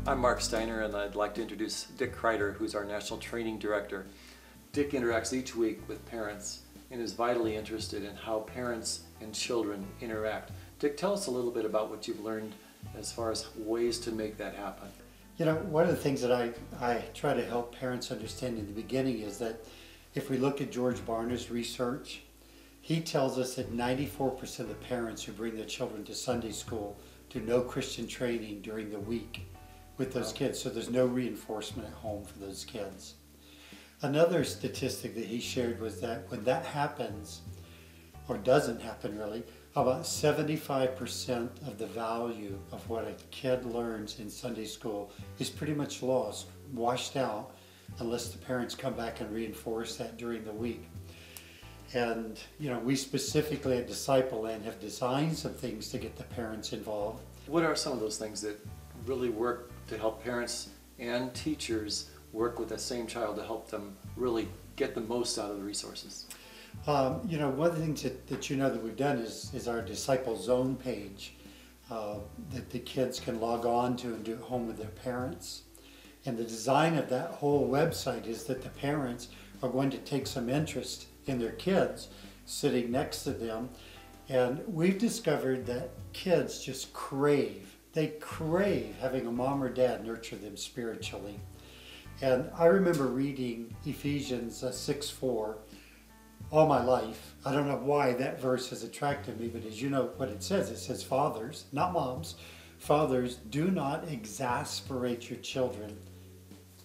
I'm Mark Steiner, and I'd like to introduce Dick Kreider, who's our National Training Director. Dick interacts each week with parents and is vitally interested in how parents and children interact. Dick, tell us a little bit about what you've learned as far as ways to make that happen. You know, one of the things that I try to help parents understand in the beginning is that if we look at George Barna's research, he tells us that 94% of the parents who bring their children to Sunday school do no Christian training during the week with those kids, so there's no reinforcement at home for those kids. Another statistic that he shared was that when that happens, or doesn't happen really, about 75% of the value of what a kid learns in Sunday school is pretty much lost, washed out, unless the parents come back and reinforce that during the week. And you know, we specifically at Discipleland have designed some things to get the parents involved. What are some of those things that really work to help parents and teachers work with the same child to help them really get the most out of the resources? You know, one of the things that you know that we've done is our Disciple Zone page that the kids can log on to and do at home with their parents. And the design of that whole website is that the parents are going to take some interest in their kids sitting next to them. And we've discovered that kids just crave having a mom or dad nurture them spiritually. And I remember reading Ephesians 6:4 all my life. I don't know why that verse has attracted me, but as you know what it says fathers, not moms, fathers, do not exasperate your children,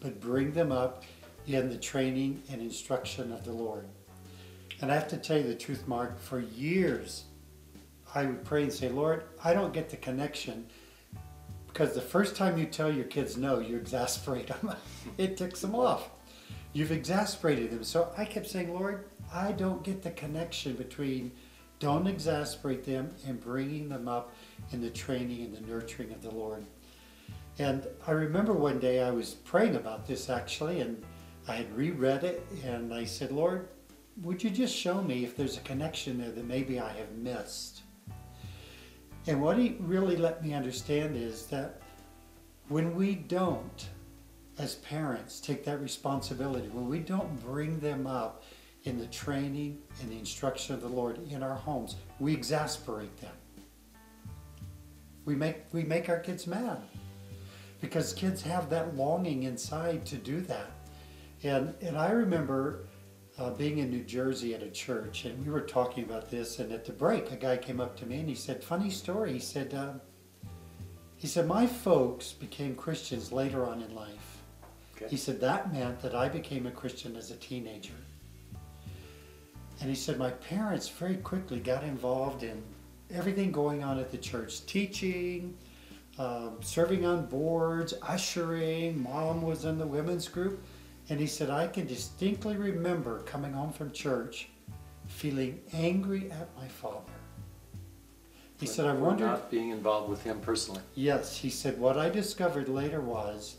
but bring them up in the training and instruction of the Lord. And I have to tell you the truth, Mark, for years I would pray and say, Lord, I don't get the connection, because the first time you tell your kids no, you exasperate them. It ticks them off. You've exasperated them. So I kept saying, Lord, I don't get the connection between don't exasperate them and bringing them up in the training and the nurturing of the Lord. And I remember one day I was praying about this actually, and I had reread it, and I said, Lord, would you just show me if there's a connection there that maybe I have missed? And what he really let me understand is that when we don't, as parents, take that responsibility, when we don't bring them up in the training and the instruction of the Lord in our homes, we exasperate them. We make our kids mad, because kids have that longing inside to do that. And I remember being in New Jersey at a church, and we were talking about this, and at the break a guy came up to me and he said, funny story, he said my folks became Christians later on in life. Okay. He said that meant that I became a Christian as a teenager. And he said my parents very quickly got involved in everything going on at the church, teaching, serving on boards, ushering, mom was in the women's group. And he said, I can distinctly remember coming home from church feeling angry at my father. He said, I wondered... Not being involved with him personally. Yes, he said, what I discovered later was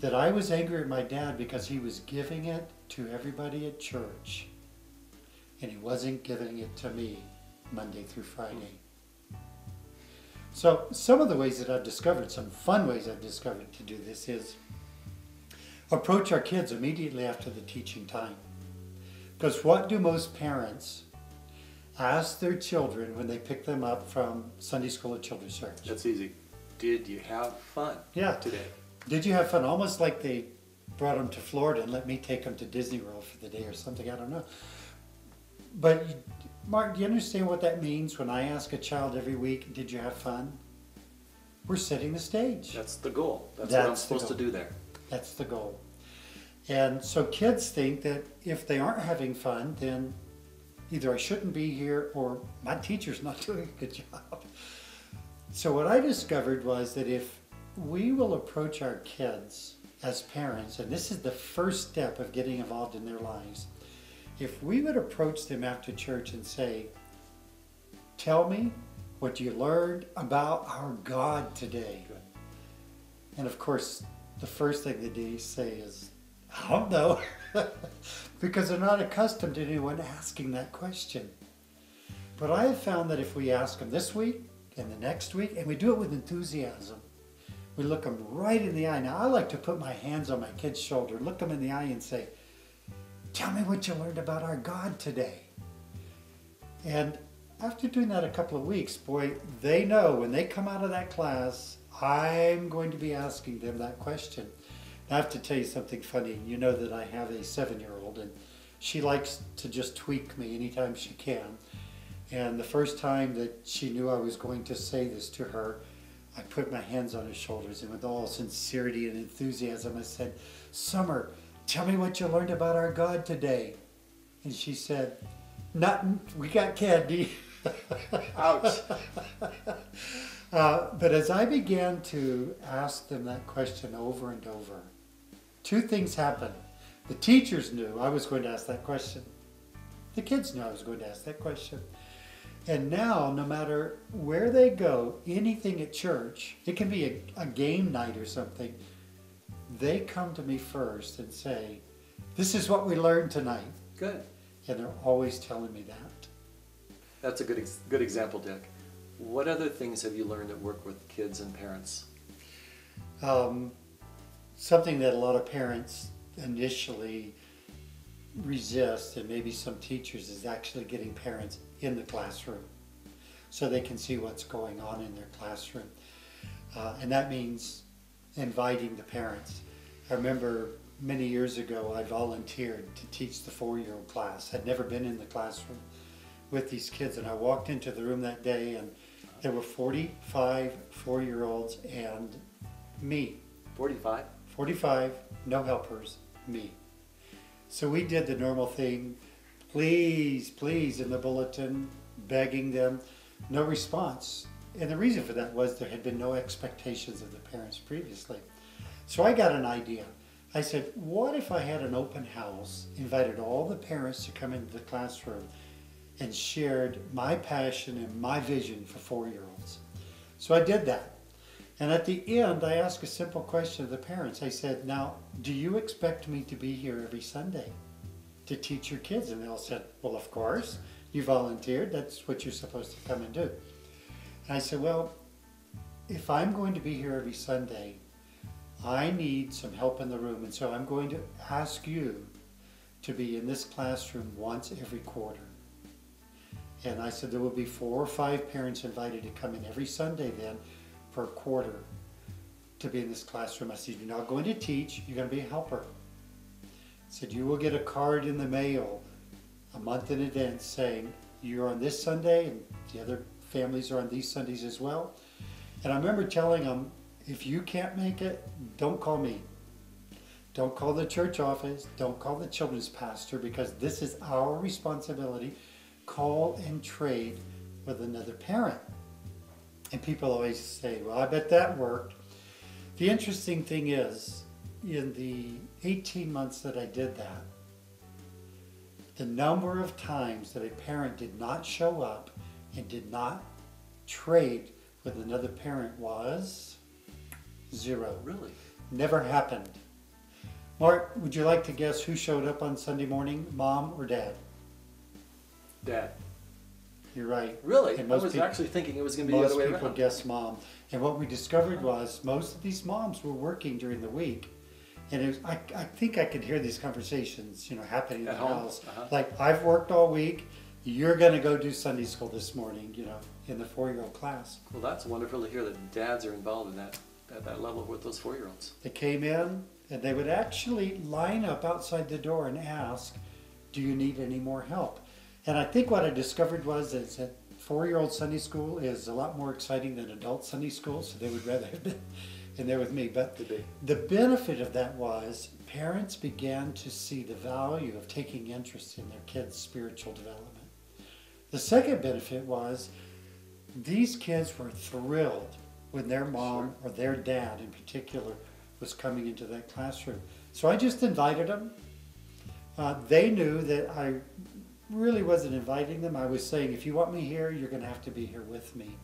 that I was angry at my dad because he was giving it to everybody at church, and he wasn't giving it to me Monday through Friday. So some of the ways that I've discovered, some fun ways I've discovered to do this is approach our kids immediately after the teaching time. Because what do most parents ask their children when they pick them up from Sunday school or children's church? That's easy. Did you have fun today? Did you have fun? Almost like they brought them to Florida and let me take them to Disney World for the day or something, I don't know. But Mark, do you understand what that means when I ask a child every week, did you have fun? We're setting the stage. That's the goal. That's what I'm supposed to do there. That's the goal. And so kids think that if they aren't having fun, then either I shouldn't be here or my teacher's not doing a good job. So what I discovered was that if we will approach our kids as parents, and this is the first step of getting involved in their lives, if we would approach them after church and say, tell me what you learned about our God today. Good. And of course, the first thing they say is, I don't know, because they're not accustomed to anyone asking that question. But I have found that if we ask them this week and the next week, and we do it with enthusiasm, We look them right in the eye. Now, I like to put my hands on my kid's shoulder, look them in the eye and say, tell me what you learned about our God today. And after doing that a couple of weeks, boy, they know when they come out of that class, I'm going to be asking them that question. I have to tell you something funny. You know that I have a 7-year-old, and she likes to just tweak me anytime she can. And the first time that she knew I was going to say this to her, I put my hands on her shoulders, and with all sincerity and enthusiasm, I said, Summer, tell me what you learned about our God today. And she said, nothing, we got candy. Ouch. But as I began to ask them that question over and over, two things happened. The teachers knew I was going to ask that question. The kids knew I was going to ask that question. And now, no matter where they go, anything at church, it can be a game night or something, they come to me first and say, this is what we learned tonight. Good. And they're always telling me that. That's a good example, Dick. What other things have you learned at work with kids and parents? Something that a lot of parents initially resist, and maybe some teachers, is actually getting parents in the classroom so they can see what's going on in their classroom. And that means inviting the parents. I remember many years ago I volunteered to teach the 4-year-old class. I'd never been in the classroom with these kids, and I walked into the room that day and there were 45 4-year-olds and me. 45? 45, no helpers, me. So we did the normal thing, please, please, in the bulletin, begging them, no response. And the reason for that was there had been no expectations of the parents previously. So I got an idea. I said, what if I had an open house, invited all the parents to come into the classroom and shared my passion and my vision for 4-year-olds. So I did that. And at the end, I asked a simple question of the parents. I said, now, do you expect me to be here every Sunday to teach your kids? And they all said, well, of course. You volunteered. That's what you're supposed to come and do. And I said, well, if I'm going to be here every Sunday, I need some help in the room. And so I'm going to ask you to be in this classroom once every quarter. And I said there will be 4 or 5 parents invited to come in every Sunday then for a quarter to be in this classroom. I said, you're not going to teach, you're going to be a helper. I said, you will get a card in the mail a month in advance saying you're on this Sunday and the other families are on these Sundays as well. And I remember telling them, if you can't make it, don't call me. Don't call the church office, don't call the children's pastor, because this is our responsibility. Call and trade with another parent. And people always say, well, I bet that worked. The interesting thing is, in the 18 months that I did that, the number of times that a parent did not show up and did not trade with another parent was 0. Really? Never happened. Mark, would you like to guess who showed up on Sunday morning, mom or dad? Dad. You're right. Really? And I most was people, actually thinking it was going to be the other way most people around. guess mom. And what we discovered was most of these moms were working during the week. And it was, I think I could hear these conversations, happening in At the home? house. Uh-huh. Like, I've worked all week. You're going to go do Sunday school this morning, in the 4-year-old class. Well, that's wonderful to hear that dads are involved in that at that level with those 4-year-olds. They came in and they would actually line up outside the door and ask, do you need any more help? And I think what I discovered was that 4-year-old Sunday school is a lot more exciting than adult Sunday school, so they would rather have been in there with me. But the benefit of that was parents began to see the value of taking interest in their kids' spiritual development. The second benefit was these kids were thrilled when their mom or their dad in particular was coming into that classroom. So I just invited them. They knew that I really wasn't inviting them. I was saying, if you want me here, you're going to have to be here with me.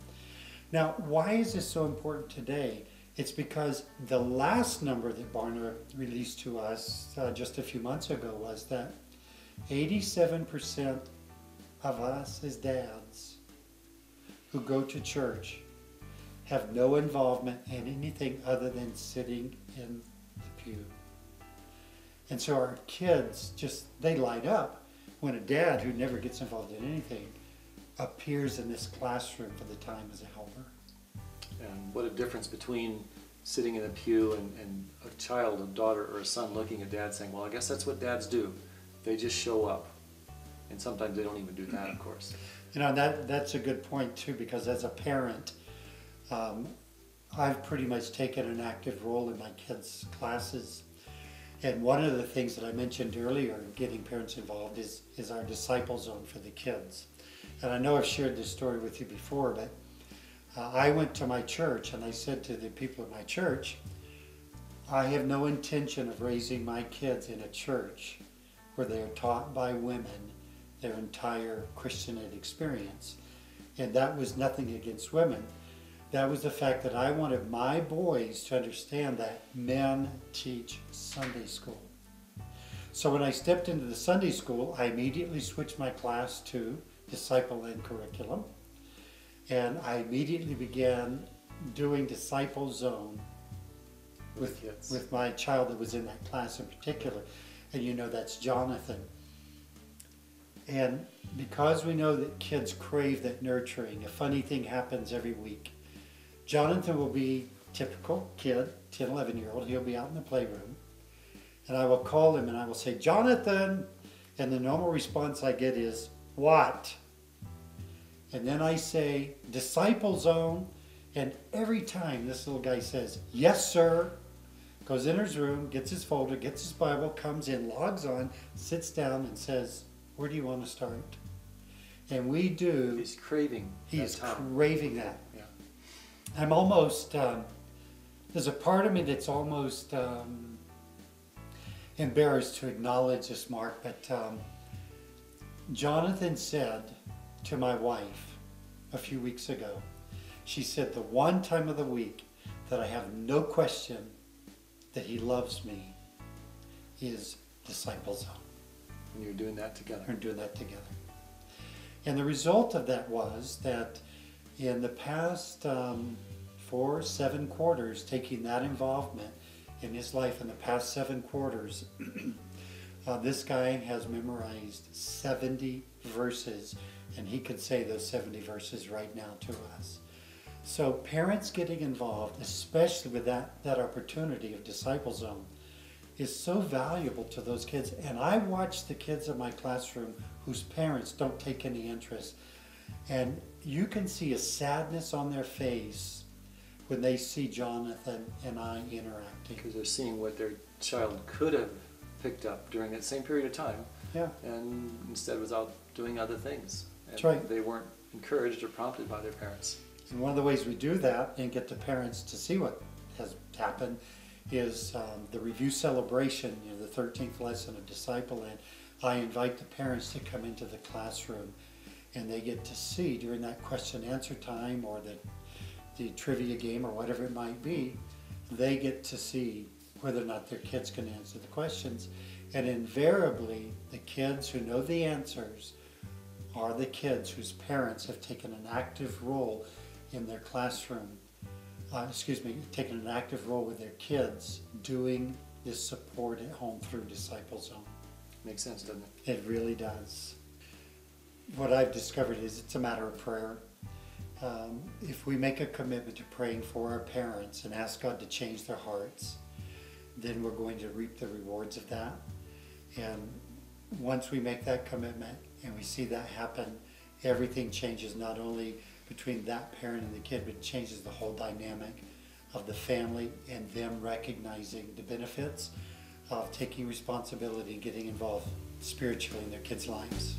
Now, why is this so important today? It's because the last number that Barna released to us just a few months ago was that 87% of us as dads who go to church have no involvement in anything other than sitting in the pew. And so our kids they light up when a dad who never gets involved in anything appears in this classroom for the time as a helper. And what a difference between sitting in a pew and a child, a daughter or a son looking at dad saying, well, I guess that's what dads do. They just show up. And sometimes they don't even do that, of course. You know, that's a good point too, because as a parent, I've pretty much taken an active role in my kids' classes. And one of the things that I mentioned earlier, getting parents involved, is our disciple zone for the kids. And I know I've shared this story with you before, but I went to my church and I said to the people at my church, I have no intention of raising my kids in a church where they are taught by women their entire Christian ed experience. And that was nothing against women. That was the fact that I wanted my boys to understand that men teach Sunday school. So when I stepped into the Sunday school, I immediately switched my class to disciple and curriculum. And I immediately began doing disciple zone with my child that was in that class in particular. And you know, that's Jonathan. And because we know that kids crave that nurturing, a funny thing happens every week. Jonathan will be typical kid, 10, 11-year-old. He'll be out in the playroom. And I will call him and I will say, Jonathan. And the normal response I get is, what? And then I say, disciple zone. And every time this little guy says, yes, sir, goes in his room, gets his folder, gets his Bible, comes in, logs on, sits down and says, where do you want to start? And we do. He's craving. He is time. craving that. Yeah. I'm almost, there's a part of me that's almost embarrassed to acknowledge this, Mark, but Jonathan said to my wife a few weeks ago, she said, the one time of the week that I have no question that he loves me is disciple zone. And you're doing that together. We're doing that together. And the result of that was that in the past 7 quarters, taking that involvement in his life in the past 7 quarters, this guy has memorized 70 verses, and he could say those 70 verses right now to us. So parents getting involved, especially with that opportunity of disciple zone, is so valuable to those kids. And I watch the kids in my classroom whose parents don't take any interest, and you can see a sadness on their face when they see Jonathan and I interacting. Because they're seeing what their child could have picked up during that same period of time. Yeah. And instead was out doing other things. And That's right. They weren't encouraged or prompted by their parents. And one of the ways we do that and get the parents to see what has happened is the review celebration, you know, the 13th lesson of Disciple Ed. I invite the parents to come into the classroom, and they get to see during that question answer time or the trivia game or whatever it might be, they get to see whether or not their kids can answer the questions. And invariably, the kids who know the answers are the kids whose parents have taken an active role in their classroom, taken an active role with their kids doing this support at home through Disciple Zone. Makes sense, doesn't it? It really does. What I've discovered is it's a matter of prayer. If we make a commitment to praying for our parents and ask God to change their hearts, then we're going to reap the rewards of that. And once we make that commitment and we see that happen, everything changes, not only between that parent and the kid, but it changes the whole dynamic of the family and them recognizing the benefits of taking responsibility and getting involved spiritually in their kids' lives.